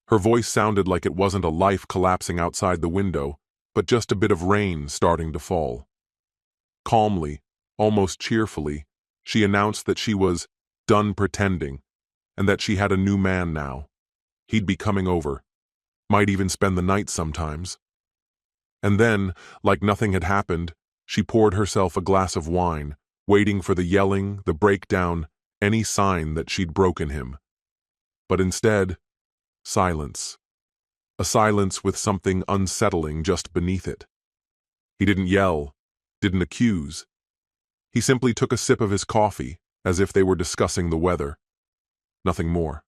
Her voice sounded like it wasn't a life collapsing outside the window, but just a bit of rain starting to fall. Calmly, almost cheerfully, she announced that she was done pretending and that she had a new man now. He'd be coming over, might even spend the night sometimes. And then, like nothing had happened, she poured herself a glass of wine, waiting for the yelling, the breakdown, any sign that she'd broken him. But instead, silence. A silence with something unsettling just beneath it. He didn't yell, didn't accuse. He simply took a sip of his coffee, as if they were discussing the weather. Nothing more.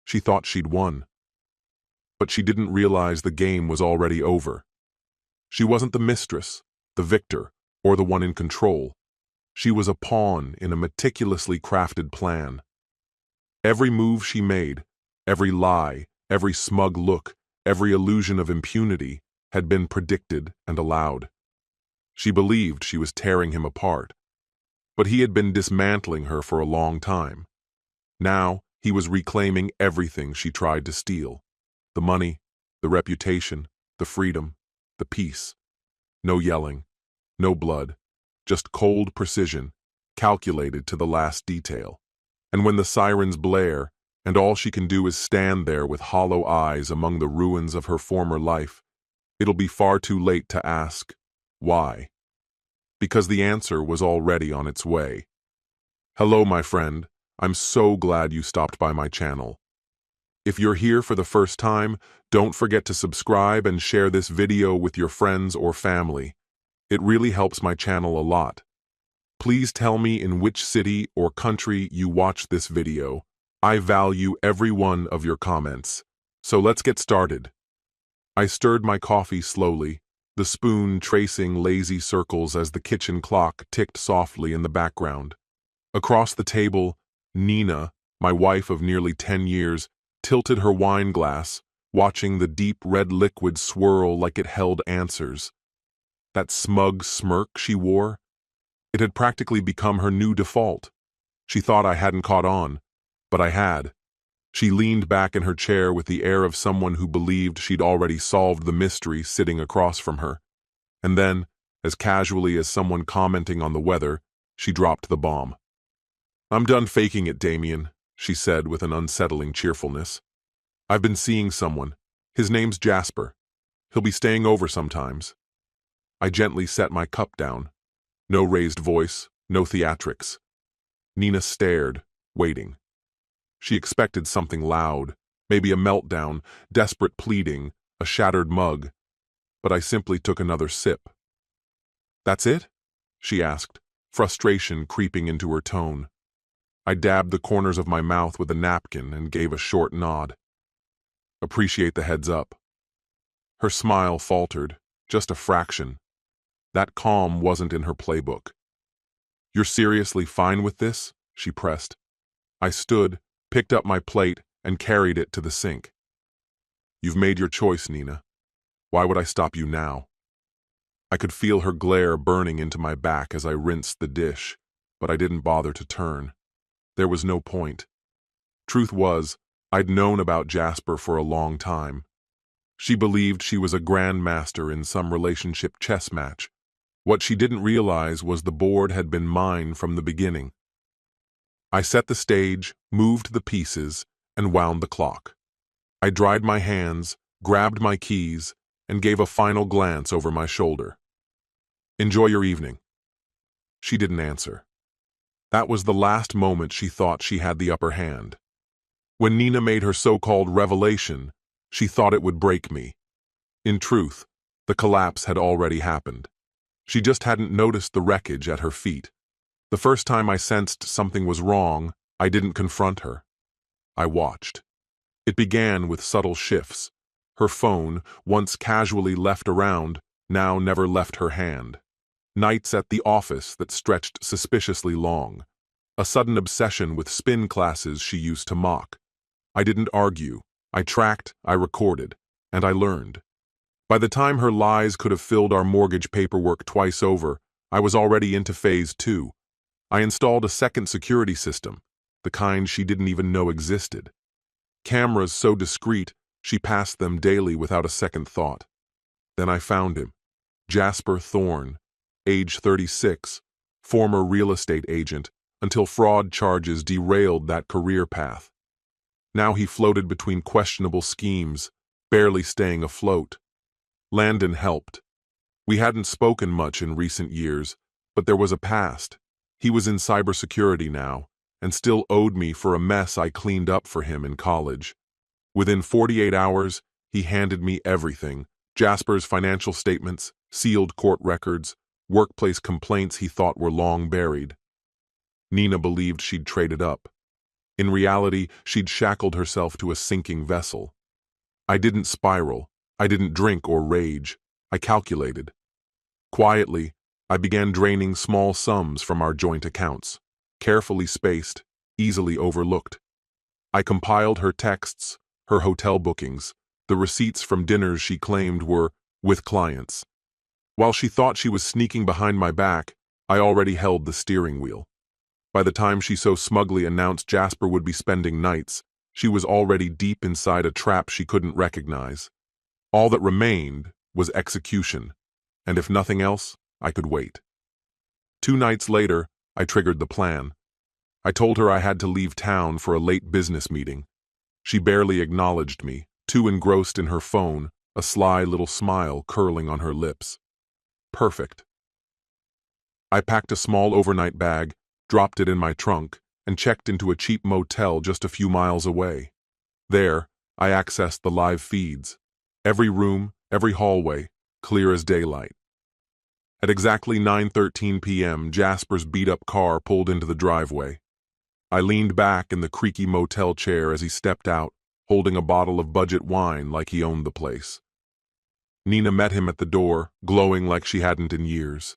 She thought she'd won. But she didn't realize the game was already over. She wasn't the mistress, the victor, or the one in control. She was a pawn in a meticulously crafted plan. Every move she made, every lie, every smug look, every illusion of impunity had been predicted and allowed. She believed she was tearing him apart, but he had been dismantling her for a long time. Now he was reclaiming everything she tried to steal. The money, the reputation, the freedom, the peace. No yelling, no blood, just cold precision, calculated to the last detail. And when the sirens blare, and all she can do is stand there with hollow eyes among the ruins of her former life, it'll be far too late to ask, why? Because the answer was already on its way. Hello, my friend. I'm so glad you stopped by my channel. If you're here for the first time, don't forget to subscribe and share this video with your friends or family. It really helps my channel a lot. Please tell me in which city or country you watch this video. I value every one of your comments. So let's get started. I stirred my coffee slowly, the spoon tracing lazy circles as the kitchen clock ticked softly in the background. Across the table, Nina, my wife of nearly 10 years, tilted her wine glass, watching the deep red liquid swirl like it held answers. That smug smirk she wore, it had practically become her new default. She thought I hadn't caught on, but I had. She leaned back in her chair with the air of someone who believed she'd already solved the mystery sitting across from her. And then, as casually as someone commenting on the weather, she dropped the bomb. "I'm done faking it, Damien," she said with an unsettling cheerfulness. "I've been seeing someone. His name's Jasper. He'll be staying over sometimes." I gently set my cup down. No raised voice, no theatrics. Nina stared, waiting. She expected something loud, maybe a meltdown, desperate pleading, a shattered mug. But I simply took another sip. "That's it?" she asked, frustration creeping into her tone. I dabbed the corners of my mouth with a napkin and gave a short nod. "Appreciate the heads up." Her smile faltered, just a fraction. That calm wasn't in her playbook. "You're seriously fine with this?" she pressed. I stood, picked up my plate, and carried it to the sink. "You've made your choice, Nina. Why would I stop you now?" I could feel her glare burning into my back as I rinsed the dish, but I didn't bother to turn. There was no point. Truth was, I'd known about Jasper for a long time. She believed she was a grandmaster in some relationship chess match. What she didn't realize was the board had been mine from the beginning. I set the stage, moved the pieces, and wound the clock. I dried my hands, grabbed my keys, and gave a final glance over my shoulder. "Enjoy your evening." She didn't answer. That was the last moment she thought she had the upper hand. When Nina made her so-called revelation, she thought it would break me. In truth, the collapse had already happened. She just hadn't noticed the wreckage at her feet. The first time I sensed something was wrong, I didn't confront her. I watched. It began with subtle shifts. Her phone, once casually left around, now never left her hand. Nights at the office that stretched suspiciously long. A sudden obsession with spin classes she used to mock. I didn't argue. I tracked, I recorded, and I learned. By the time her lies could have filled our mortgage paperwork twice over, I was already into phase 2. I installed a second security system, the kind she didn't even know existed. Cameras so discreet, She passed them daily without a second thought. Then I found him. Jasper Thorne, age 36, former real estate agent, until fraud charges derailed that career path. Now he floated between questionable schemes, barely staying afloat. Landon helped. We hadn't spoken much in recent years, but there was a past. He was in cybersecurity now, and still owed me for a mess I cleaned up for him in college. Within 48 hours, he handed me everything: Jasper's financial statements, sealed court records, workplace complaints he thought were long buried. Nina believed she'd traded up. In reality, she'd shackled herself to a sinking vessel. I didn't spiral. I didn't drink or rage. I calculated. Quietly, I began draining small sums from our joint accounts, carefully spaced, easily overlooked. I compiled her texts, her hotel bookings, the receipts from dinners she claimed were with clients. While she thought she was sneaking behind my back, I already held the steering wheel. By the time she so smugly announced Jasper would be spending nights, she was already deep inside a trap she couldn't recognize. All that remained was execution, and if nothing else, I could wait. 2 nights later, I triggered the plan. I told her I had to leave town for a late business meeting. She barely acknowledged me, too engrossed in her phone, a sly little smile curling on her lips. Perfect. I packed a small overnight bag, dropped it in my trunk, and checked into a cheap motel just a few miles away. There, I accessed the live feeds. Every room, every hallway, clear as daylight. At exactly 9:13 p.m., Jasper's beat-up car pulled into the driveway. I leaned back in the creaky motel chair as he stepped out, holding a bottle of budget wine like he owned the place. Nina met him at the door, glowing like she hadn't in years.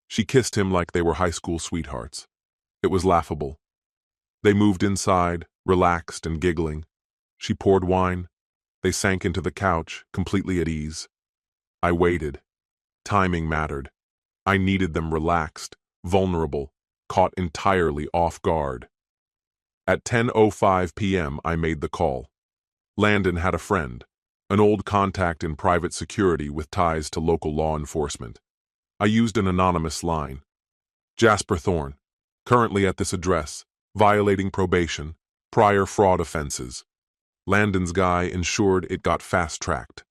She kissed him like they were high school sweethearts. It was laughable. They moved inside, relaxed and giggling. She poured wine. They sank into the couch, completely at ease. I waited. Timing mattered. I needed them relaxed, vulnerable, caught entirely off guard. At 10:05 p.m., I made the call. Landon had a friend, an old contact in private security with ties to local law enforcement. I used an anonymous line. Jasper Thorne, currently at this address, violating probation, prior fraud offenses. Landon's guy ensured it got fast-tracked.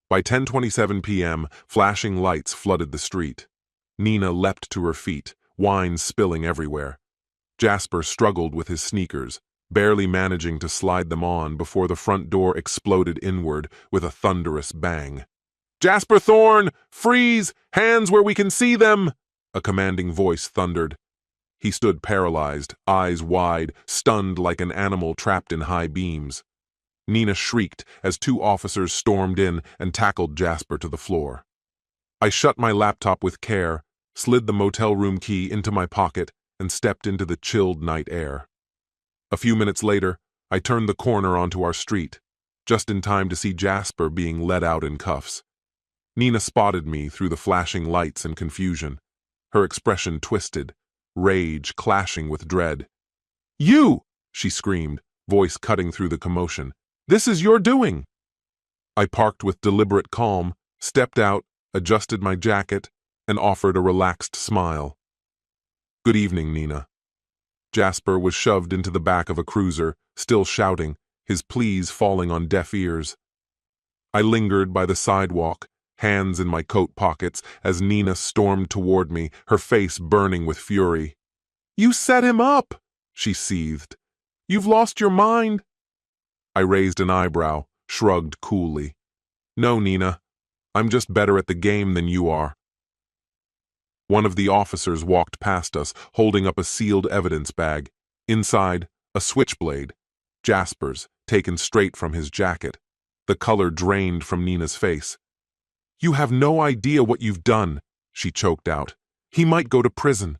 By 10:27 p.m., flashing lights flooded the street. Nina leapt to her feet, wine spilling everywhere. Jasper struggled with his sneakers, barely managing to slide them on before the front door exploded inward with a thunderous bang. "Jasper Thorne! Freeze! Hands where we can see them!" a commanding voice thundered. He stood paralyzed, eyes wide, stunned like an animal trapped in high beams. Nina shrieked as 2 officers stormed in and tackled Jasper to the floor. I shut my laptop with care, slid the motel room key into my pocket, and stepped into the chilled night air. A few minutes later, I turned the corner onto our street, just in time to see Jasper being led out in cuffs. Nina spotted me through the flashing lights and confusion. Her expression twisted, rage clashing with dread. "You!" she screamed, voice cutting through the commotion. "This is your doing!" I parked with deliberate calm, stepped out, adjusted my jacket, and offered a relaxed smile. "Good evening, Nina." Jasper was shoved into the back of a cruiser, still shouting, his pleas falling on deaf ears. I lingered by the sidewalk, hands in my coat pockets, as Nina stormed toward me, her face burning with fury. "You set him up!" she seethed. "You've lost your mind!" I raised an eyebrow, shrugged coolly. "No, Nina. I'm just better at the game than you are." One of the officers walked past us, holding up a sealed evidence bag. Inside, a switchblade. Jasper's, taken straight from his jacket. The color drained from Nina's face. "You have no idea what you've done," she choked out. "He might go to prison."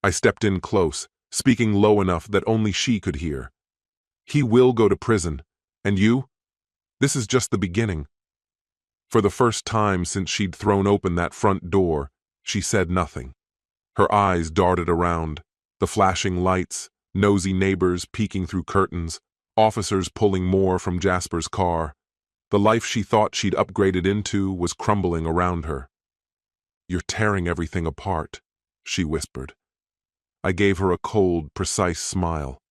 I stepped in close, speaking low enough that only she could hear. "He will go to prison. And you? This is just the beginning." For the first time since she'd thrown open that front door, she said nothing. Her eyes darted around, the flashing lights, nosy neighbors peeking through curtains, Officers pulling more from Jasper's car. The life she thought she'd upgraded into was crumbling around her. "You're tearing everything apart," she whispered. I gave her a cold, precise smile.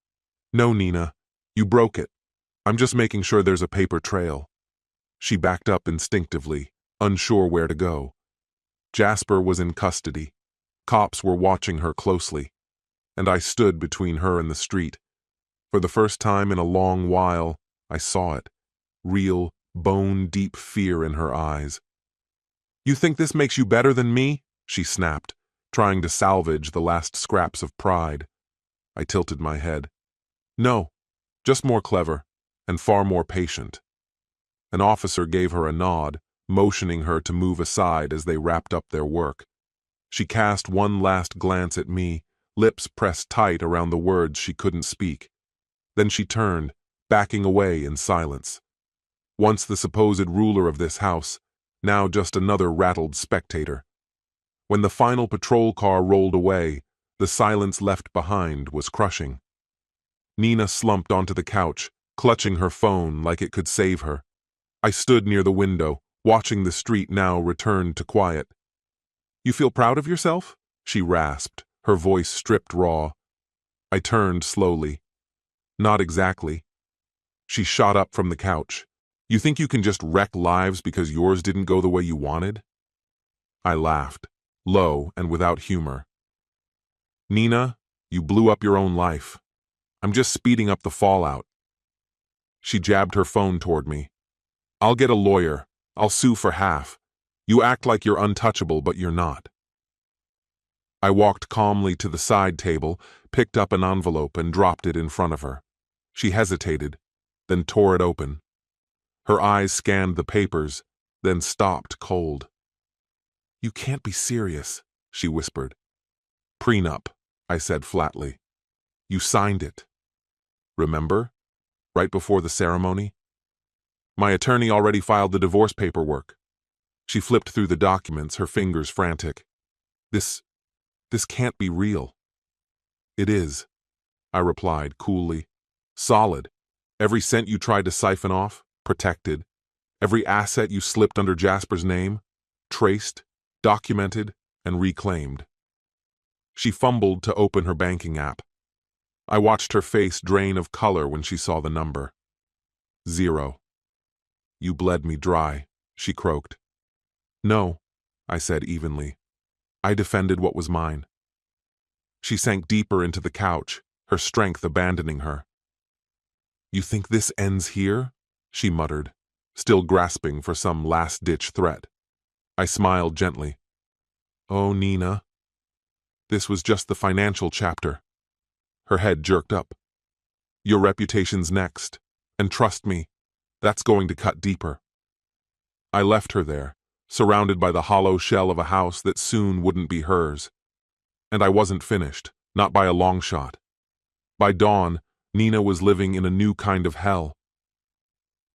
"No, Nina, you broke it. I'm just making sure there's a paper trail." She backed up instinctively, unsure where to go. Jasper was in custody. Cops were watching her closely, and I stood between her and the street. For the first time in a long while, I saw it. Real, bone-deep fear in her eyes. "You think this makes you better than me?" she snapped, trying to salvage the last scraps of pride. I tilted my head. "No, just more clever, and far more patient." An officer gave her a nod, motioning her to move aside as they wrapped up their work. She cast one last glance at me, lips pressed tight around the words she couldn't speak. Then she turned, backing away in silence. Once the supposed ruler of this house, now just another rattled spectator. When the final patrol car rolled away, the silence left behind was crushing. Nina slumped onto the couch, clutching her phone like it could save her. I stood near the window, watching the street now return to quiet. "You feel proud of yourself?" she rasped, her voice stripped raw. I turned slowly. "Not exactly." She shot up from the couch. "You think you can just wreck lives because yours didn't go the way you wanted?" I laughed, low and without humor. "Nina, you blew up your own life. I'm just speeding up the fallout." She jabbed her phone toward me. "I'll get a lawyer. I'll sue for half. You act like you're untouchable, but you're not." I walked calmly to the side table, picked up an envelope and dropped it in front of her. She hesitated, then tore it open. Her eyes scanned the papers, then stopped cold. "You can't be serious," she whispered. "Prenup," I said flatly. "You signed it. Remember? Right before the ceremony?" "My attorney already filed the divorce paperwork." She flipped through the documents, her fingers frantic. This can't be real." "It is," I replied coolly. "Solid. Every cent you tried to siphon off, protected. Every asset you slipped under Jasper's name, traced, documented, and reclaimed." She fumbled to open her banking app. I watched her face drain of color when she saw the number. 0. "You bled me dry," she croaked. "No," I said evenly. "I defended what was mine." She sank deeper into the couch, her strength abandoning her. "You think this ends here?" she muttered, still grasping for some last-ditch threat. I smiled gently. "Oh, Nina." This was just the financial chapter. Her head jerked up. "Your reputation's next, and trust me, that's going to cut deeper." I left her there, surrounded by the hollow shell of a house that soon wouldn't be hers. And I wasn't finished, not by a long shot. By dawn, Nina was living in a new kind of hell.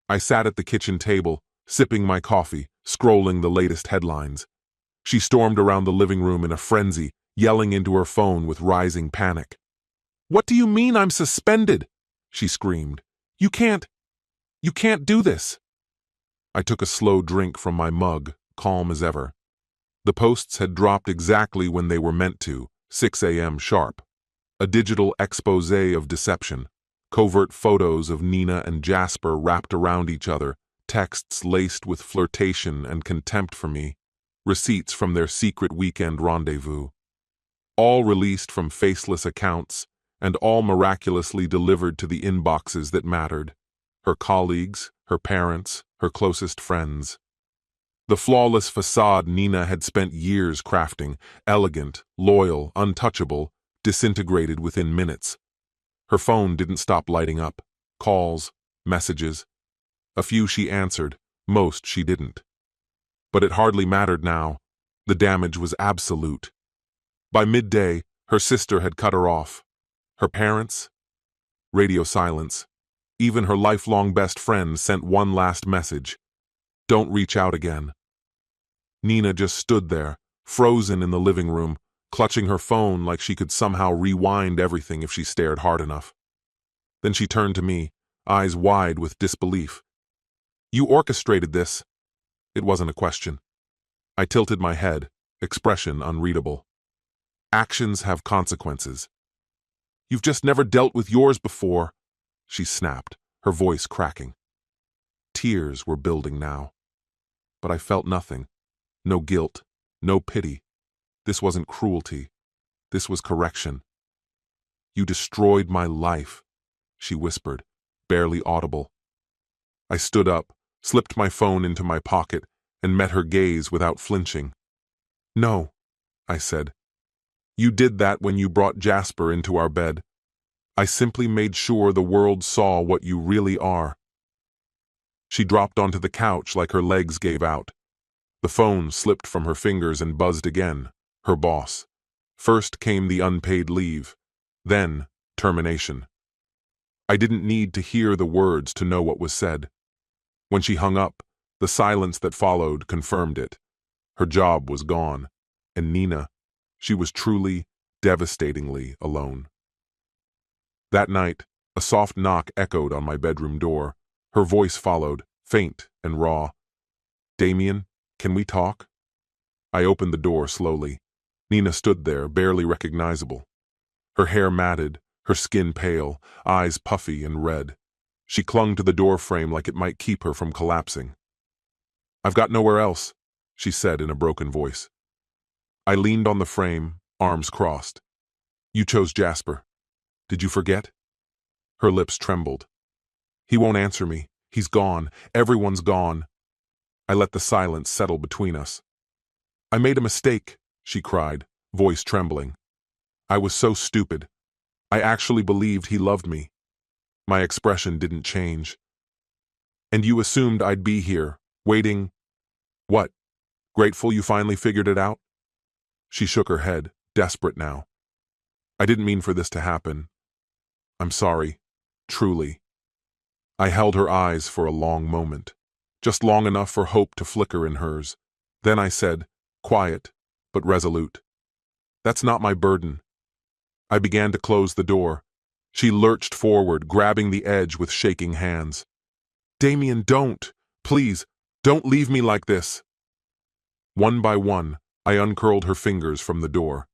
I sat at the kitchen table, sipping my coffee, scrolling the latest headlines. She stormed around the living room in a frenzy, yelling into her phone with rising panic. "What do you mean I'm suspended?" she screamed. You can't do this." I took a slow drink from my mug, calm as ever. The posts had dropped exactly when they were meant to, 6 a.m. sharp. A digital expose of deception. Covert photos of Nina and Jasper wrapped around each other, texts laced with flirtation and contempt for me, receipts from their secret weekend rendezvous. All released from faceless accounts, and all miraculously delivered to the inboxes that mattered. Her colleagues, her parents, her closest friends. The flawless facade Nina had spent years crafting, elegant, loyal, untouchable, disintegrated within minutes. Her phone didn't stop lighting up. Calls, messages. A few she answered, most she didn't. But it hardly mattered now. The damage was absolute. By midday, her sister had cut her off. Her parents? Radio silence. Even her lifelong best friend sent one last message. Don't reach out again. Nina just stood there, frozen in the living room, clutching her phone like she could somehow rewind everything if she stared hard enough. Then she turned to me, eyes wide with disbelief. "You orchestrated this." It wasn't a question. I tilted my head, expression unreadable. "Actions have consequences." "You've just never dealt with yours before," she snapped, her voice cracking. Tears were building now. But I felt nothing. No guilt, no pity. This wasn't cruelty. This was correction. "You destroyed my life," she whispered, barely audible. I stood up, slipped my phone into my pocket, and met her gaze without flinching. "No," I said. "You did that when you brought Jasper into our bed. I simply made sure the world saw what you really are." She dropped onto the couch like her legs gave out. The phone slipped from her fingers and buzzed again. Her boss. First came the unpaid leave, then termination. I didn't need to hear the words to know what was said. When she hung up, the silence that followed confirmed it. Her job was gone, and Nina, she was truly, devastatingly alone. That night, a soft knock echoed on my bedroom door. Her voice followed, faint and raw. "Damien, can we talk?" I opened the door slowly. Nina stood there, barely recognizable. Her hair matted, her skin pale, eyes puffy and red. She clung to the door frame like it might keep her from collapsing. "I've got nowhere else," she said in a broken voice. I leaned on the frame, arms crossed. "You chose Jasper. Did you forget?" Her lips trembled. "He won't answer me. He's gone. Everyone's gone." I let the silence settle between us. "I made a mistake," she cried, voice trembling. "I was so stupid. I actually believed he loved me." My expression didn't change. "And you assumed I'd be here, waiting. What? Grateful you finally figured it out?" She shook her head, desperate now. "I didn't mean for this to happen. I'm sorry. Truly." I held her eyes for a long moment, just long enough for hope to flicker in hers. Then I said, quiet but resolute, "That's not my burden." I began to close the door. She lurched forward, grabbing the edge with shaking hands. "Damien, don't! Please, don't leave me like this!" One by one, I uncurled her fingers from the door.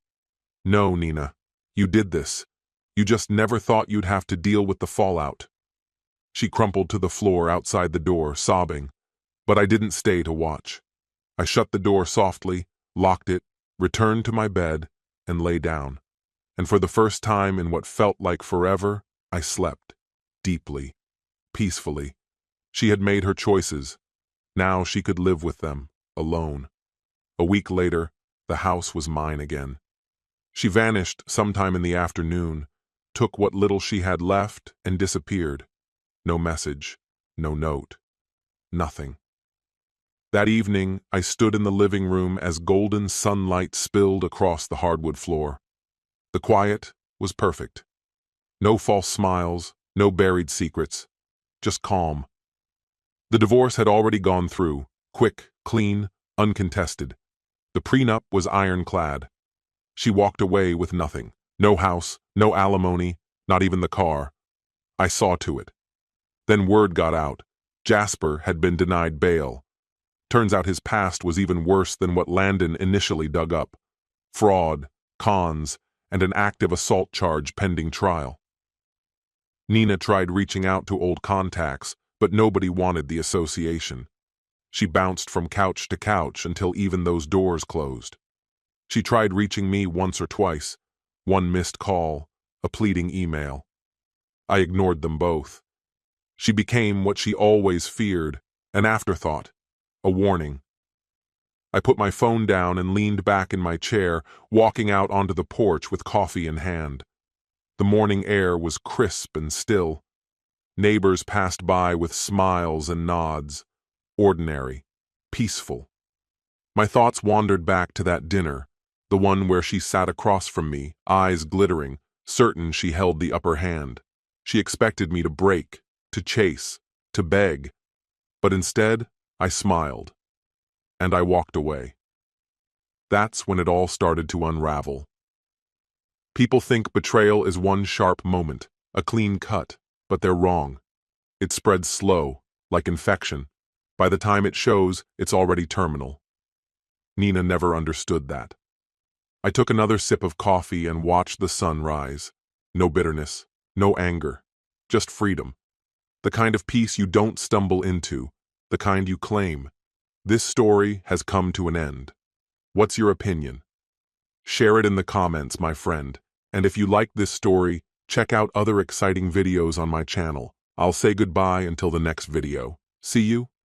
"No, Nina, you did this. You just never thought you'd have to deal with the fallout." She crumpled to the floor outside the door, sobbing, but I didn't stay to watch. I shut the door softly, locked it, returned to my bed, and lay down. And for the first time in what felt like forever, I slept, deeply, peacefully. She had made her choices. Now she could live with them, alone. A week later, the house was mine again. She vanished sometime in the afternoon, took what little she had left, and disappeared. No message, no note, nothing. That evening, I stood in the living room as golden sunlight spilled across the hardwood floor. The quiet was perfect. No false smiles, no buried secrets, just calm. The divorce had already gone through, quick, clean, uncontested. The prenup was ironclad. She walked away with nothing. No house, no alimony, not even the car. I saw to it. Then word got out. Jasper had been denied bail. Turns out his past was even worse than what Landon initially dug up. Fraud, cons, and an active assault charge pending trial. Nina tried reaching out to old contacts, but nobody wanted the association. She bounced from couch to couch until even those doors closed. She tried reaching me once or twice, one missed call, a pleading email. I ignored them both. She became what she always feared, an afterthought, a warning. I put my phone down and leaned back in my chair, walking out onto the porch with coffee in hand. The morning air was crisp and still. Neighbors passed by with smiles and nods. Ordinary, peaceful. My thoughts wandered back to that dinner, the one where she sat across from me, eyes glittering, certain she held the upper hand. She expected me to break, to chase, to beg. But instead, I smiled. And I walked away. That's when it all started to unravel. People think betrayal is one sharp moment, a clean cut, but they're wrong. It spreads slow, like infection. By the time it shows, it's already terminal. Nina never understood that. I took another sip of coffee and watched the sun rise. No bitterness, no anger, just freedom. The kind of peace you don't stumble into, the kind you claim. This story has come to an end. What's your opinion? Share it in the comments, my friend. And if you like this story, check out other exciting videos on my channel. I'll say goodbye until the next video. See you.